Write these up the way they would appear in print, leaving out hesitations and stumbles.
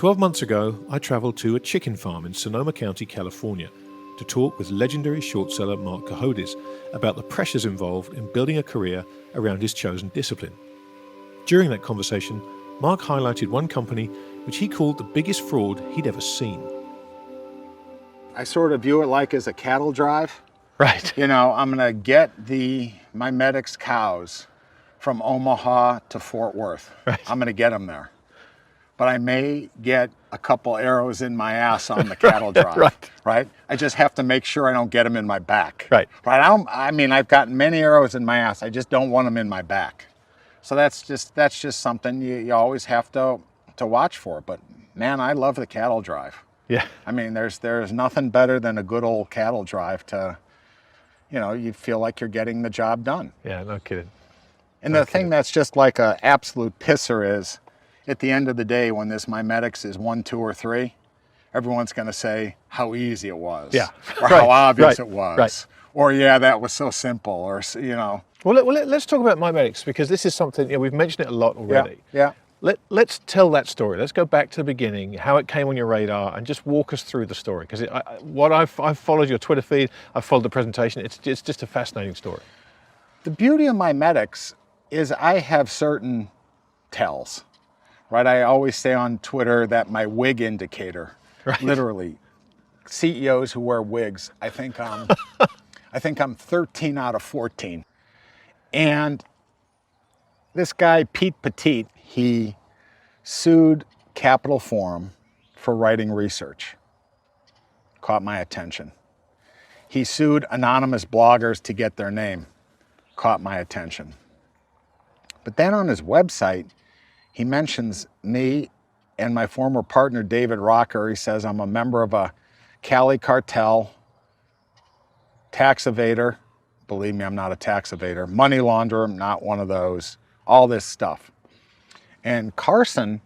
12 months ago, I traveled to a chicken farm in Sonoma County, California, to talk with legendary short seller Marc Cohodes about the pressures involved in building a career around his chosen discipline. During that conversation, Marc highlighted one company which he called the biggest fraud he'd ever seen. I sort of view it like as a cattle drive. Right. You know, I'm going to get the MiMedx cows from Omaha to Fort Worth. Right. I'm going to get them there. But I may get a couple arrows in my ass on the cattle drive, right? I just have to make sure I don't get them in my back. Right. I mean, I've gotten many arrows in my ass. I just don't want them in my back. So that's just something you always have to watch for. But man, I love the cattle drive. Yeah. I mean, there's nothing better than a good old cattle drive to, you know, you feel like you're getting the job done. Yeah, no kidding. And the thing that's just like an absolute pisser is, at the end of the day, when this MiMedx is 1, 2, or 3, everyone's going to say how easy it was. Yeah. Or how obvious it was. Right. Or, yeah, that was so simple. Or, you know. Well, let's talk about MiMedx, because this is something, you know, we've mentioned it a lot already. Yeah. Let's tell that story. Let's go back to the beginning, how it came on your radar, and just walk us through the story. Because I've followed your Twitter feed, I've followed the presentation. It's just a fascinating story. The beauty of MiMedx is I have certain tells. Right, I always say on Twitter that my wig indicator, literally, CEOs who wear wigs, I think I'm 13 out of 14. And this guy, Pete Petit, he sued Capital Forum for writing research. Caught my attention. He sued anonymous bloggers to get their name. Caught my attention. But then on his website, he mentions me and my former partner, David Rocker. He says I'm a member of a Cali cartel, tax evader. Believe me, I'm not a tax evader. Money launderer, I'm not one of those. All this stuff. And Carson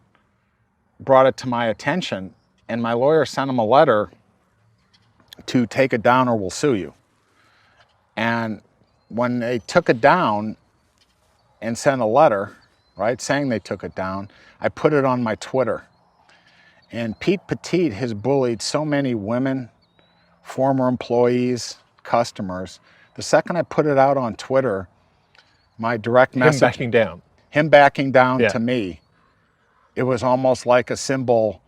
brought it to my attention, and my lawyer sent him a letter to take it down or we'll sue you. And when they took it down and sent a letter, right, saying they took it down, I put it on my Twitter. And Pete Petit has bullied so many women, former employees, customers. The second I put it out on Twitter, my direct message... Him backing down to me. It was almost like a symbol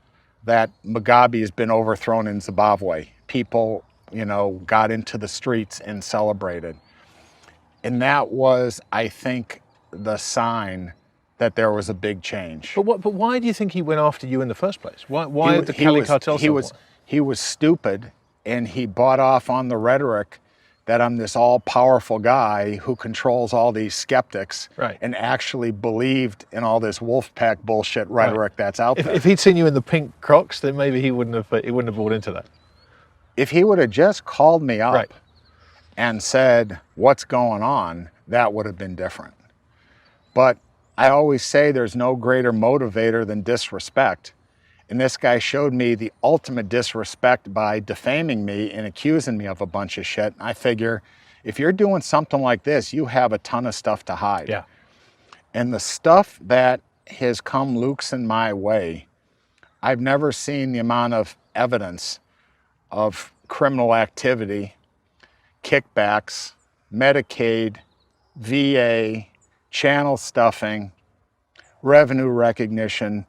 that Mugabe has been overthrown in Zimbabwe. People, you know, got into the streets and celebrated. And that was, I think, the sign that there was a big change. But why do you think he went after you in the first place? Why did the Cali cartel support? He was stupid, and he bought off on the rhetoric that I'm this all-powerful guy who controls all these skeptics, and actually believed in all this wolf pack bullshit rhetoric that's out there. If he'd seen you in the pink Crocs, then maybe he wouldn't have bought into that. If he would have just called me up and said, what's going on, that would have been different. But I always say there's no greater motivator than disrespect. And this guy showed me the ultimate disrespect by defaming me and accusing me of a bunch of shit. I figure if you're doing something like this, you have a ton of stuff to hide. Yeah. And the stuff that has come looking my way, I've never seen the amount of evidence of criminal activity, kickbacks, Medicaid, VA, channel stuffing, revenue recognition,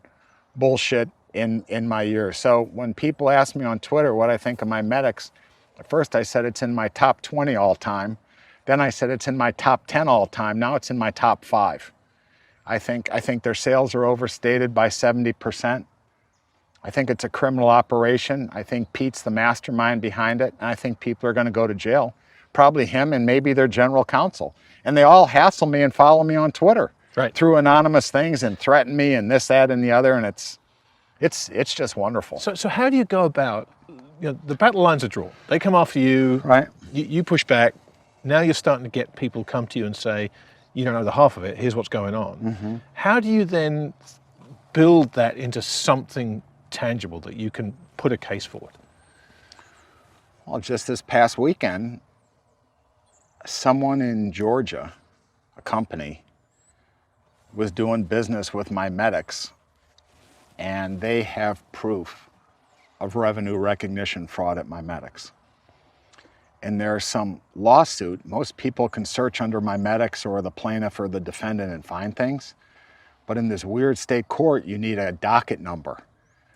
bullshit in my years. So when people ask me on Twitter what I think of MiMedx, at first I said it's in my top 20 all time. Then I said it's in my top 10 all time. Now it's in my top 5. I think their sales are overstated by 70%. I think it's a criminal operation. I think Pete's the mastermind behind it. And I think people are going to go to jail. Probably him and maybe their general counsel. And they all hassle me and follow me on Twitter through anonymous things and threaten me and this, that, and the other. And it's just wonderful. So how do you go about, you know, the battle lines are drawn. They come after you, you push back. Now you're starting to get people come to you and say, you don't know the half of it, here's what's going on. How do you then build that into something tangible that you can put a case forward? Well, just this past weekend, someone in Georgia, a company, was doing business with MiMedx and they have proof of revenue recognition fraud at MiMedx. And there's some lawsuit. Most people can search under MiMedx or the plaintiff or the defendant and find things. But in this weird state court, you need a docket number.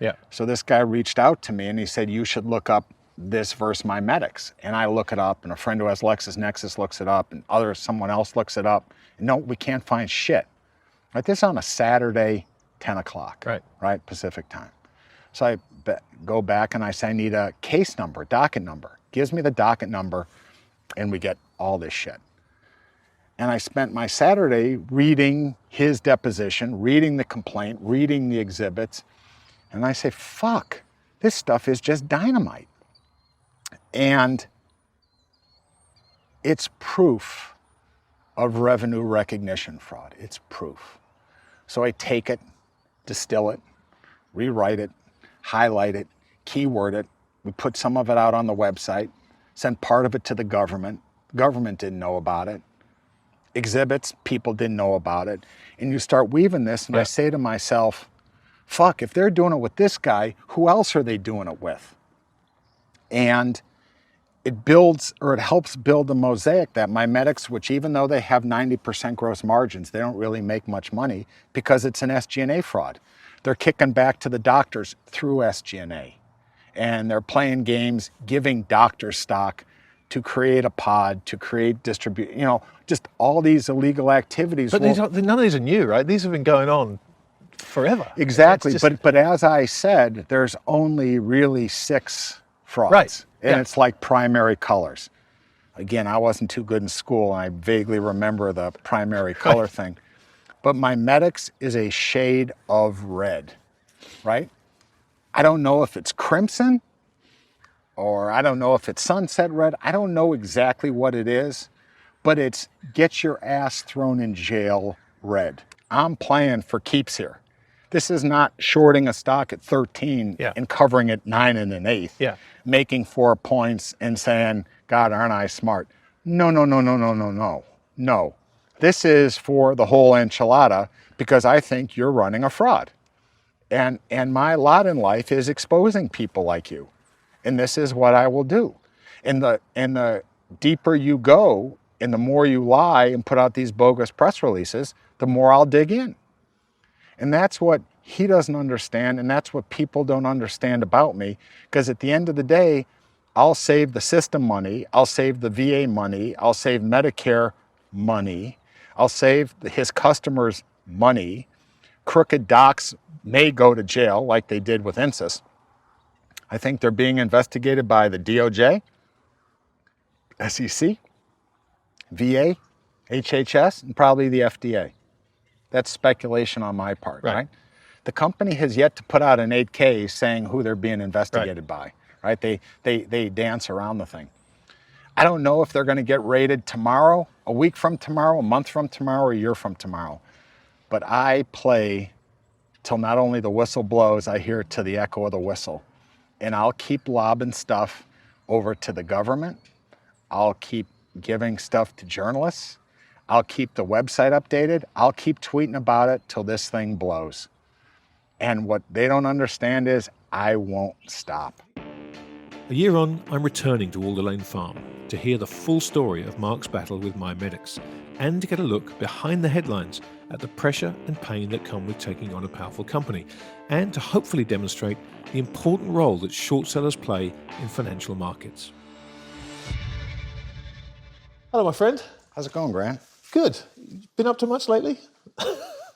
Yeah. So this guy reached out to me and he said, you should look up this versus MiMedx. And I look it up, and a friend who has LexisNexis looks it up, and someone else looks it up. And no, we can't find shit. Right? This is on a Saturday, 10 o'clock, right, Pacific time. So I go back and I say, I need a case number, docket number. Gives me the docket number, and we get all this shit. And I spent my Saturday reading his deposition, reading the complaint, reading the exhibits. And I say, fuck, this stuff is just dynamite. And it's proof of revenue recognition fraud. It's proof. So I take it, distill it, rewrite it, highlight it, keyword it. We put some of it out on the website, sent part of it to the government. Government didn't know about it. Exhibits, people didn't know about it. And you start weaving this, and I say to myself, fuck, if they're doing it with this guy, who else are they doing it with? And it builds, or it helps build a mosaic that MiMedx, which even though they have 90% gross margins, they don't really make much money because it's an SG&A fraud. They're kicking back to the doctors through SG&A. And they're playing games, giving doctors stock to create a pod, to create distribute, just all these illegal activities. But none of these are new, right? These have been going on forever. Exactly, but as I said, there's only really 6 frauds. Right. And it's like primary colors. Again, I wasn't too good in school, and I vaguely remember the primary color thing. But MiMedx is a shade of red, right? I don't know if it's crimson, or I don't know if it's sunset red. I don't know exactly what it is, but it's get your ass thrown in jail red. I'm playing for keeps here. This is not shorting a stock at 13 and covering it 9 1/8, making 4 points and saying, God, aren't I smart? No. No. This is for the whole enchilada because I think you're running a fraud. And my lot in life is exposing people like you. And this is what I will do. And the deeper you go and the more you lie and put out these bogus press releases, the more I'll dig in. And that's what he doesn't understand, and that's what people don't understand about me, because at the end of the day, I'll save the system money, I'll save the VA money, I'll save Medicare money, I'll save his customers money. Crooked docs may go to jail like they did with Insys. I think they're being investigated by the DOJ, SEC, VA, HHS, and probably the FDA. That's speculation on my part, right? The company has yet to put out an 8K saying who they're being investigated by, right? They dance around the thing. I don't know if they're going to get raided tomorrow, a week from tomorrow, a month from tomorrow, a year from tomorrow. But I play till not only the whistle blows, I hear it to the echo of the whistle. And I'll keep lobbing stuff over to the government. I'll keep giving stuff to journalists. I'll keep the website updated. I'll keep tweeting about it till this thing blows. And what they don't understand is I won't stop. A year on, I'm returning to Alder Lane Farm to hear the full story of Marc's battle with MiMedx and to get a look behind the headlines at the pressure and pain that come with taking on a powerful company, and to hopefully demonstrate the important role that short sellers play in financial markets. Hello, my friend. How's it going, Grant? Good. Been up to much lately?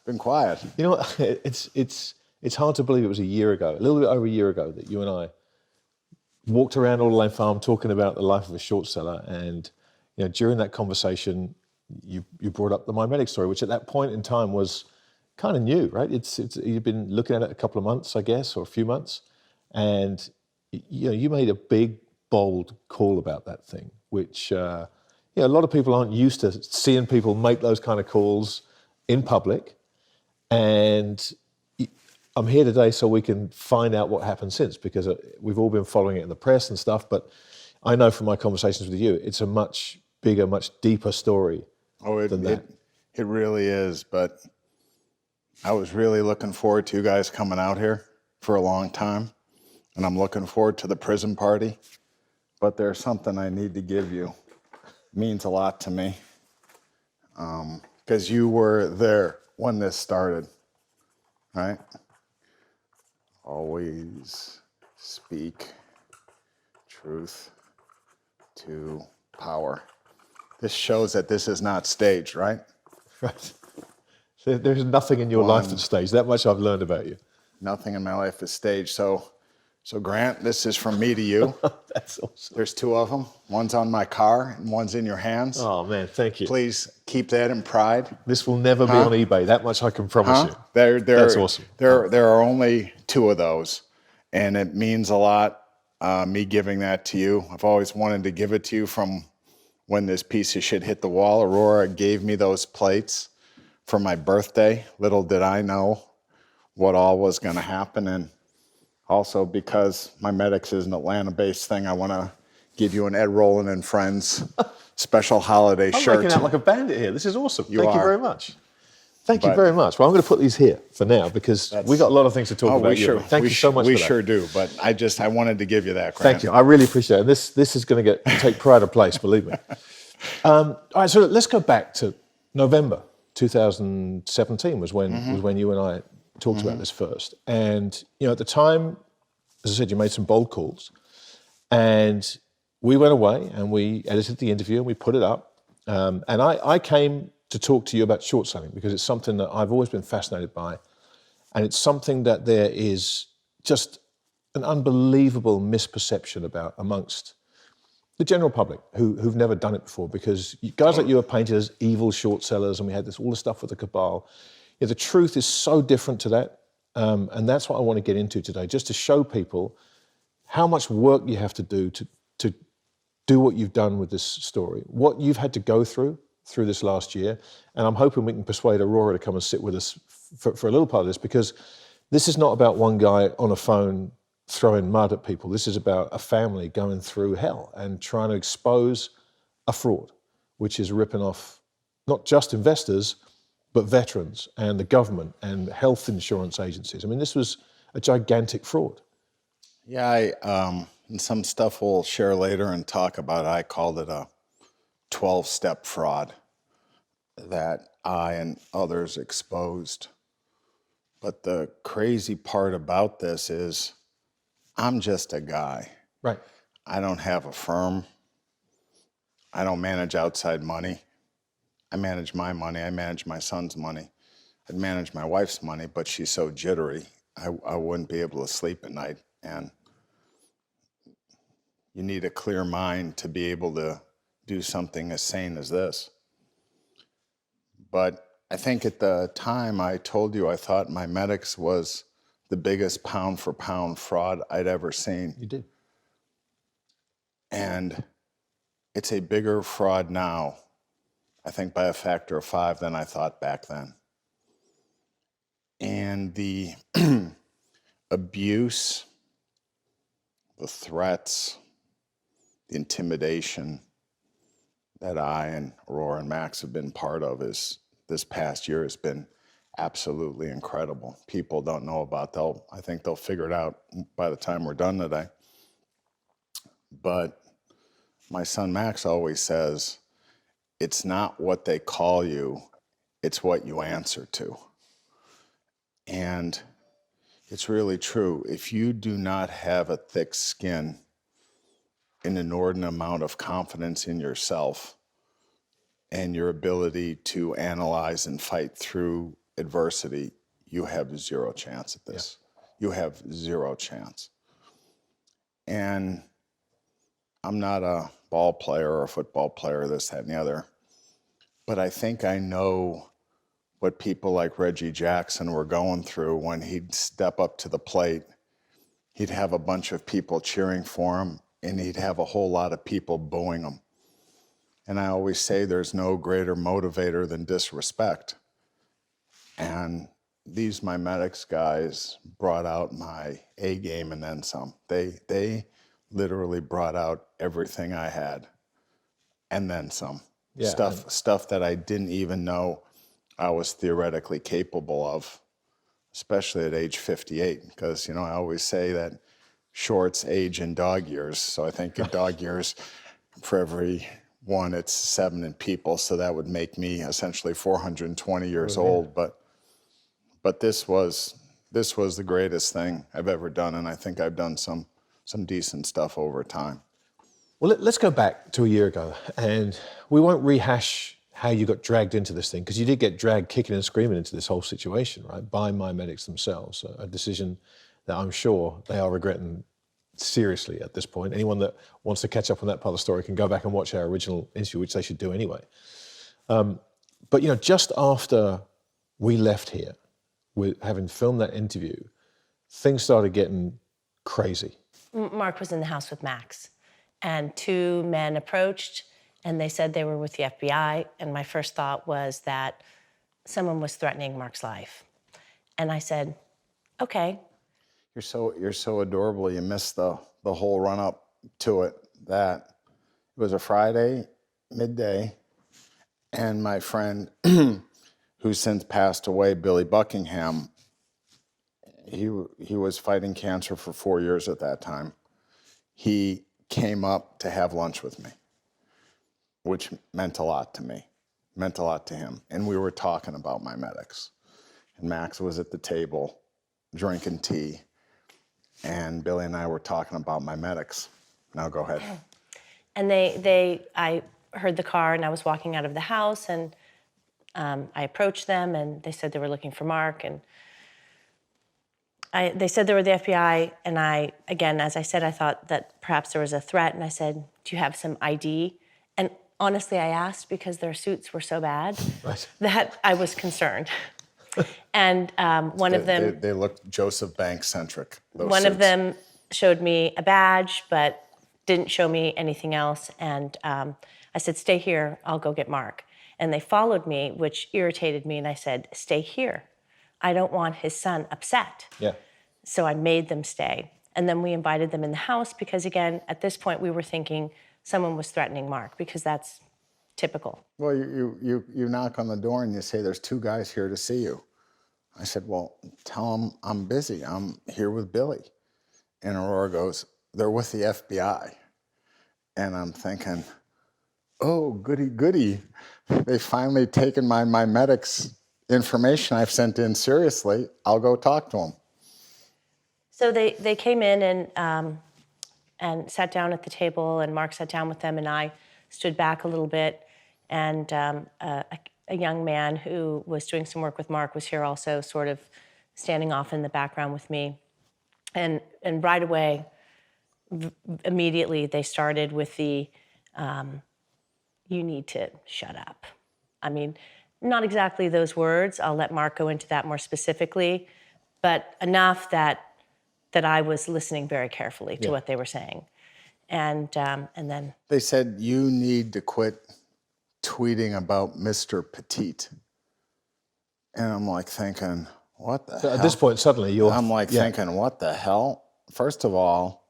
Been quiet. You know what? It's hard to believe it was a year ago, a little bit over a year ago, that you and I walked around Alder Lane Farm talking about the life of a short seller, and during that conversation, you brought up the MiMedx story, which at that point in time was kind of new, right? You've been looking at it a couple of months, I guess, or a few months, and you made a big, bold call about that thing, which a lot of people aren't used to seeing people make those kind of calls in public, and I'm here today so we can find out what happened since, because we've all been following it in the press and stuff, but I know from my conversations with you, it's a much bigger, much deeper story than that. It really is, but I was really looking forward to you guys coming out here for a long time, and I'm looking forward to the prison party. But there's something I need to give you. It means a lot to me, because you were there when this started, right? Always speak truth to power. This shows that this is not staged, right? Right. There's nothing in your life that's staged. That much I've learned about you. Nothing in my life is staged. So Grant, this is from me to you. That's awesome. There's two of them. One's on my car and one's in your hands. Oh, man, thank you. Please keep that in pride. This will never be on eBay. That much I can promise you. That's awesome. There are only two of those, and it means a lot, me giving that to you. I've always wanted to give it to you from when this piece of shit hit the wall. Aurora gave me those plates for my birthday. Little did I know what all was going to happen. And also because MiMedx is an Atlanta-based thing, I want to give you an Ed Roland and Friends special holiday shirt. I'm making out like a bandit here. This is awesome. Thank you very much. Thank you But- very much. Well, I'm going to put these here for now because we've got a lot of things to talk about. Thank you so much for We that. sure do, but I wanted to give you that, Grant. Thank you. I really appreciate it. This is going to take pride of place, believe me. All right, so let's go back to November 2017 was when you and I talked about this first. And at the time, as I said, you made some bold calls, and we went away and we edited the interview and we put it up. And I came to talk to you about short selling because it's something that I've always been fascinated by, and it's something that there is just an unbelievable misperception about amongst the general public who've never done it before, because guys like you are painted as evil short sellers, and we had all this stuff with the cabal. The truth is so different to that, and that's what I want to get into today, just to show people how much work you have to do to do what you've done with this story, what you've had to go through this last year, and I'm hoping we can persuade Aurora to come and sit with us for a little part of this, because this is not about one guy on a phone throwing mud at people. This is about a family going through hell and trying to expose a fraud, which is ripping off not just investors, but veterans and the government and health insurance agencies. I mean, this was a gigantic fraud. Yeah, and some stuff we'll share later and talk about. I called it a 12-step fraud that I and others exposed. But the crazy part about this is I'm just a guy. Right. I don't have a firm. I don't manage outside money. I manage my money. I manage my son's money. I'd manage my wife's money, but she's so jittery, I wouldn't be able to sleep at night. And you need a clear mind to be able to do something as sane as this. But I think at the time I told you I thought MiMedx was the biggest pound-for-pound fraud I'd ever seen. You did. And it's a bigger fraud now, I think by a factor of 5 than I thought back then. And the abuse, the threats, the intimidation that I and Aurora and Max have been part of is this past year has been absolutely incredible. People don't know about. I think they'll figure it out by the time we're done today. But my son Max always says, it's not what they call you, it's what you answer to. And it's really true. If you do not have a thick skin, an inordinate amount of confidence in yourself and your ability to analyze and fight through adversity, you have zero chance at this. Yeah. You have zero chance. And I'm not a ball player or a football player, this, that, and the other, but I think I know what people like Reggie Jackson were going through when he'd step up to the plate. He'd have a bunch of people cheering for him, and he'd have a whole lot of people booing him. And I always say there's no greater motivator than disrespect. And these MiMedx guys brought out my A game and then some. They literally brought out everything I had and then some. Yeah, stuff that I didn't even know I was theoretically capable of. especially at age 58, because, I always say that shorts age in dog years. So I think in dog years, for every one, it's 7 in people. So that would make me essentially 420 years old. But this was the greatest thing I've ever done, and I think I've done some decent stuff over time. Well, let's go back to a year ago, and we won't rehash how you got dragged into this thing, because you did get dragged kicking and screaming into this whole situation, right, by MiMedx themselves, a decision that I'm sure they are regretting seriously at this point. Anyone that wants to catch up on that part of the story can go back and watch our original interview, which they should do anyway. But, just after we left here, with having filmed that interview, things started getting crazy. Marc was in the house with Max, and 2 men approached, and they said they were with the FBI, and my first thought was that someone was threatening Marc's life. And I said, okay. You're so adorable. You missed the whole run up to it. That it was a Friday, midday, and my friend, who's since passed away, Billy Buckingham, he was fighting cancer for 4 years at that time. He came up to have lunch with me, which meant a lot to me, meant a lot to him. And we were talking about MiMedx. And Max was at the table drinking tea, and Billy and I were talking about MiMedx. Now go ahead. And I heard the car, and I was walking out of the house, and I approached them, and they said they were looking for Marc, and they said they were the FBI, and again, as I said, I thought that perhaps there was a threat, and I said, do you have some ID? And honestly, I asked because their suits were so bad that I was concerned. And one of them... They looked Joseph Banks-centric, those One suits. of them showed me a badge, but didn't show me anything else, and I said, stay here, I'll go get Marc. And they followed me, which irritated me, and I said, stay here. I don't want his son upset. Yeah. So I made them stay. And then we invited them in the house because, again, at this point, we were thinking someone was threatening Marc, because that's typical. Well, you knock on the door and you say, there's 2 guys here to see you. I said, well, tell them I'm busy. I'm here with Billy. And Aurora goes, they're with the FBI. And I'm thinking, oh, goody, goody. They finally taken my MiMedx information I've sent in seriously. I'll go talk to them. So they came in and sat down at the table, and Marc sat down with them, and I stood back a little bit, and a young man who was doing some work with Marc was here also, sort of standing off in the background with me. And right away, immediately, they started with the, you need to shut up. I mean, not exactly those words. I'll let Marc go into that more specifically, but enough that I was listening very carefully to what they were saying. And then... They said, you need to quit tweeting about Mr. Petite. And I'm like thinking, what the hell? At this point, suddenly you're... I'm like thinking, what the hell? First of all,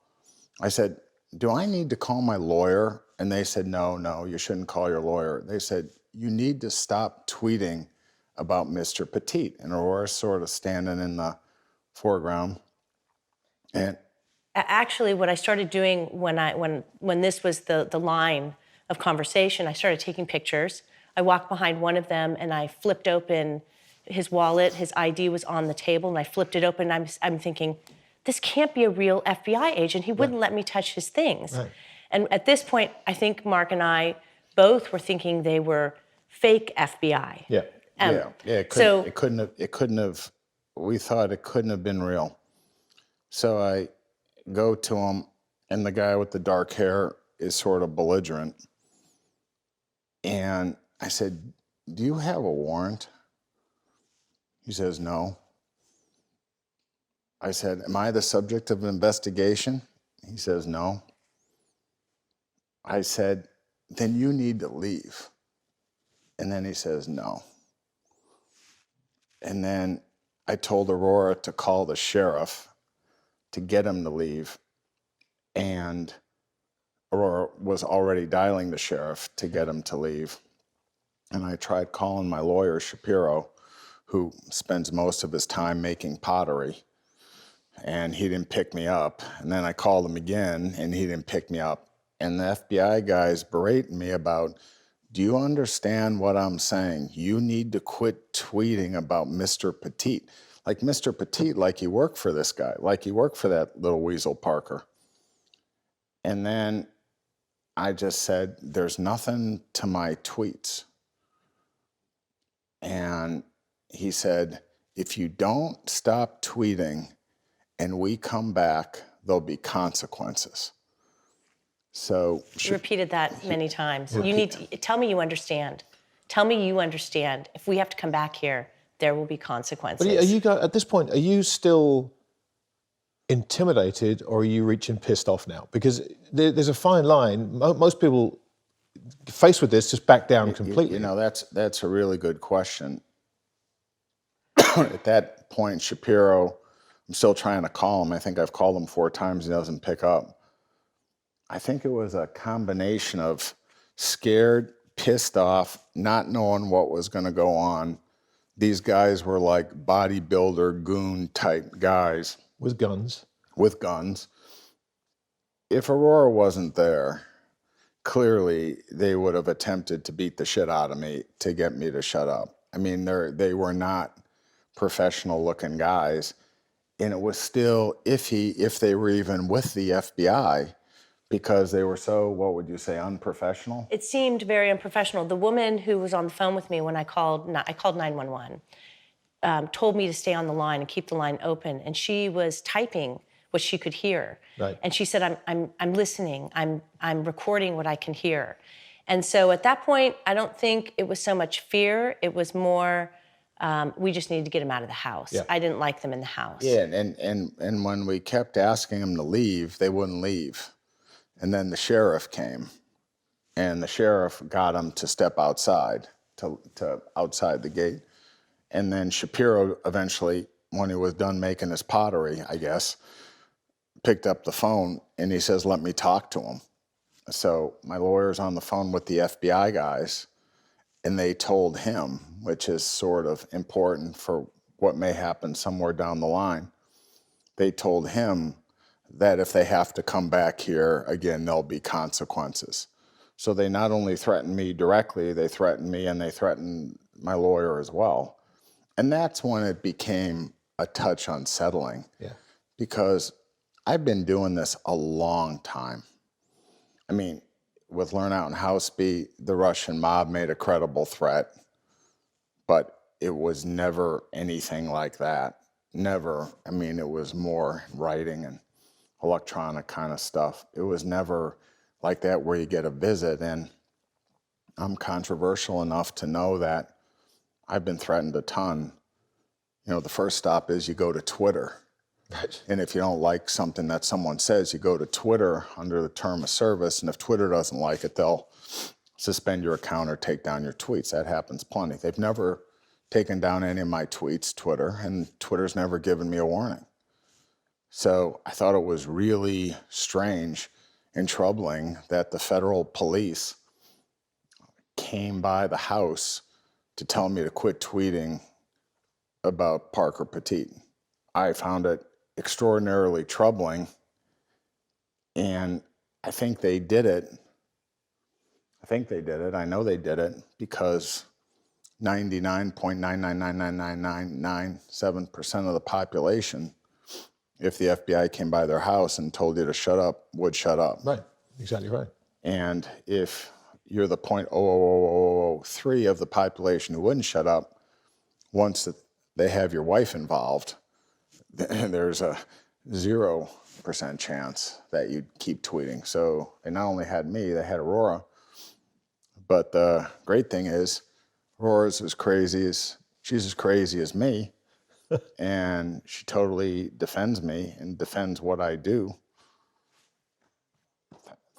I said, do I need to call my lawyer? And they said, no, you shouldn't call your lawyer. They said, you need to stop tweeting about Mr. Petite. And Aurora's sort of standing in the foreground. And actually, what I started doing when this was the line of conversation, I started taking pictures. I walked behind one of them, and I flipped open his wallet. His ID was on the table, and I flipped it open, and I'm thinking, this can't be a real FBI agent. He wouldn't let me touch his things. Right. And at this point, I think Marc and I both were thinking they were fake FBI. Yeah. It couldn't have. We thought it couldn't have been real. So I go to him, and the guy with the dark hair is sort of belligerent. And I said, do you have a warrant? He says, no. I said, am I the subject of an investigation? He says, no. I said, then you need to leave. And then he says, no. And then I told Aurora to call the sheriff to get him to leave. And Aurora was already dialing the sheriff to get him to leave. And I tried calling my lawyer, Shapiro, who spends most of his time making pottery, and he didn't pick me up. And then I called him again, and he didn't pick me up. And the FBI guy's berating me about, do you understand what I'm saying? You need to quit tweeting about Mr. Petite. Like Mr. Petite, like he worked for this guy, like he worked for that little weasel Parker. And then I just said, there's nothing to my tweets. And he said, if you don't stop tweeting and we come back, there'll be consequences. So You repeated that many times. You need to tell me you understand. Tell me you understand. If we have to come back here, there will be consequences. But are you guys, at this point, are you still intimidated or are you reaching pissed off now? Because there's a fine line. Most people faced with this just back down completely. You know, that's a really good question. At that point, Shapiro, I'm still trying to call him. I think I've called him 4 times. He doesn't pick up. I think it was a combination of scared, pissed off, not knowing what was going to go on. These guys were like bodybuilder, goon type guys. With guns. With guns. If Aurora wasn't there, clearly they would have attempted to beat the shit out of me to get me to shut up. I mean, they were not professional looking guys. And it was still iffy if they were even with the FBI, because they were so, what would you say, unprofessional? It seemed very unprofessional. The woman who was on the phone with me when I called 911, told me to stay on the line and keep the line open, and she was typing what she could hear. Right. And she said, I'm listening, I'm recording what I can hear. And so at that point, I don't think it was so much fear, it was more, we just needed to get them out of the house. Yeah. I didn't like them in the house. Yeah, and when we kept asking them to leave, they wouldn't leave. And then the sheriff came, and the sheriff got them to step outside, to outside the gate. And then Shapiro eventually, when he was done making his pottery, I guess, picked up the phone and he says, let me talk to him. So my lawyer's on the phone with the FBI guys, and they told him, which is sort of important for what may happen somewhere down the line, they told him that if they have to come back here again, there'll be consequences. So they not only threatened me directly, they threatened me and they threatened my lawyer as well. And that's when it became a touch unsettling. Yeah. Because I've been doing this a long time. I mean, with Lernout and Houseby, the Russian mob made a credible threat, but it was never anything like that. Never. I mean, it was more writing and electronic kind of stuff. It was never like that where you get a visit. And I'm controversial enough to know that I've been threatened a ton. You know, the first stop is you go to Twitter. Right. And if you don't like something that someone says, you go to Twitter under the term of service. And if Twitter doesn't like it, they'll suspend your account or take down your tweets. That happens plenty. They've never taken down any of my tweets, Twitter, and Twitter's never given me a warning. So I thought it was really strange and troubling that the federal police came by the house to tell me to quit tweeting about Parker Petite. I found it extraordinarily troubling, and I think they did it. I know they did it because 99.9999997% of the population, if the FBI came by their house and told you to shut up, would shut up. Right, exactly right. And if you're the 0.00003 of the population who wouldn't shut up, once they have your wife involved, there's a 0% chance that you'd keep tweeting. So they not only had me, they had Aurora. But the great thing is, Aurora's as crazy as, she's as crazy as me. And she totally defends me and defends what I do.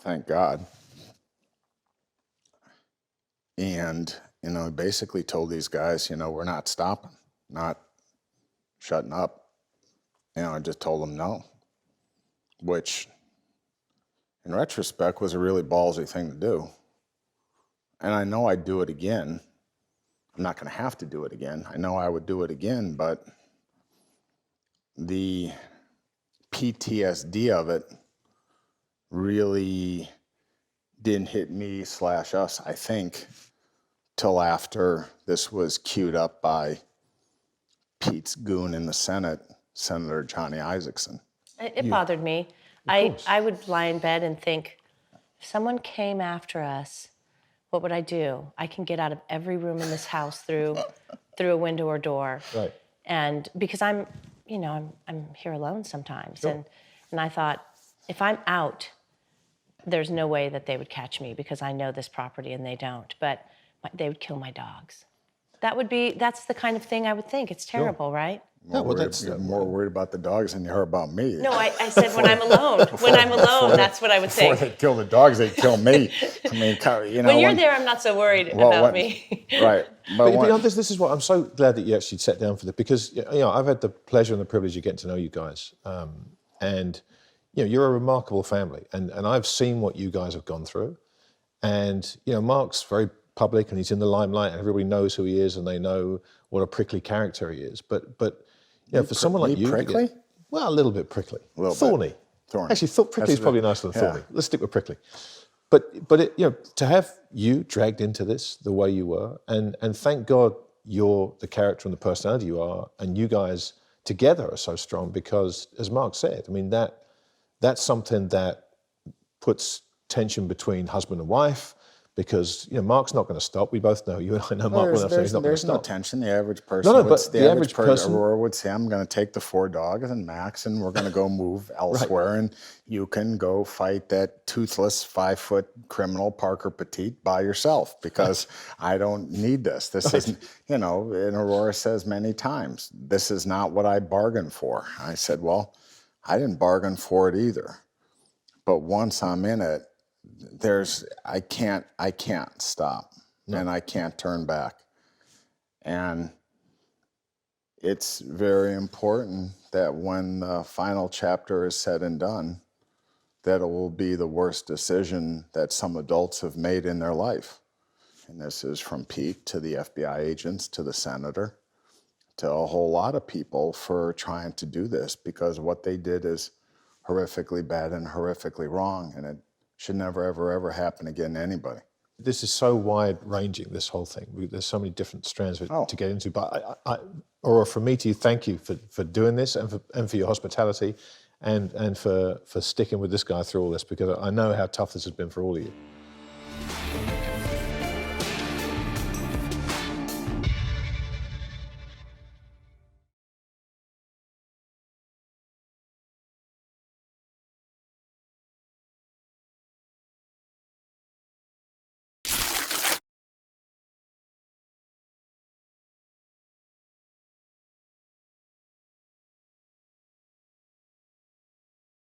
Thank God. And, you know, basically told these guys, you know, we're not stopping, not shutting up. You know, I just told them no, which in retrospect was a really ballsy thing to do. And I know I'd do it again. I'm not going to have to do it again. I know I would do it again, but the PTSD of it really didn't hit me / us, I think, till after this was queued up by Pete's goon in the Senate, Senator Johnny Isaacson. It bothered me. I would lie in bed and think, if someone came after us, what would I do? I can get out of every room in this house through a window or door. Right. And because I'm here alone sometimes. Sure. And I thought, if I'm out, there's no way that they would catch me because I know this property and they don't. But they would kill my dogs. That's the kind of thing I would think. It's terrible, right? You're more worried about the dogs than you are about me. No, I said when I'm alone. When I'm alone, that's what I would think. Before they kill the dogs, they kill me. I mean, when you're there, I'm not so worried about me. Right. But this is what I'm so glad that you actually sat down for this, because I've had the pleasure and the privilege of getting to know you guys, and you're a remarkable family, and I've seen what you guys have gone through, and Marc's very public and he's in the limelight and everybody knows who he is and they know what a prickly character he is, but for someone like you, prickly? A little bit prickly, thorny. Thorny. Actually, prickly is probably nicer than thorny. Let's stick with prickly. But to have you dragged into this the way you were, and thank God you're the character and the personality you are, and you guys together are so strong, because as Marc said, I mean that's something that puts tension between husband and wife. Because Marc's not going to stop. We both know, you and I know Marc well enough, so he's not going to stop. There's no tension. The average person, the average person, Aurora would say, I'm going to take the 4 dogs and Max, and we're going to go move elsewhere, and you can go fight that toothless 5-foot criminal Parker Petite by yourself, because I don't need this. This isn't, and Aurora says many times, this is not what I bargained for. I said, well, I didn't bargain for it either. But once I'm in it, I can't stop, and I can't turn back. And it's very important that when the final chapter is said and done, that it will be the worst decision that some adults have made in their life. And this is from Pete to the FBI agents to the senator to a whole lot of people for trying to do this, because what they did is horrifically bad and horrifically wrong, and it should never, ever, ever happen again to anybody. This is so wide-ranging, this whole thing. There's so many different strands to get into. But Aurora, from me to you, thank you for doing this, and for your hospitality, and for sticking with this guy through all this, because I know how tough this has been for all of you.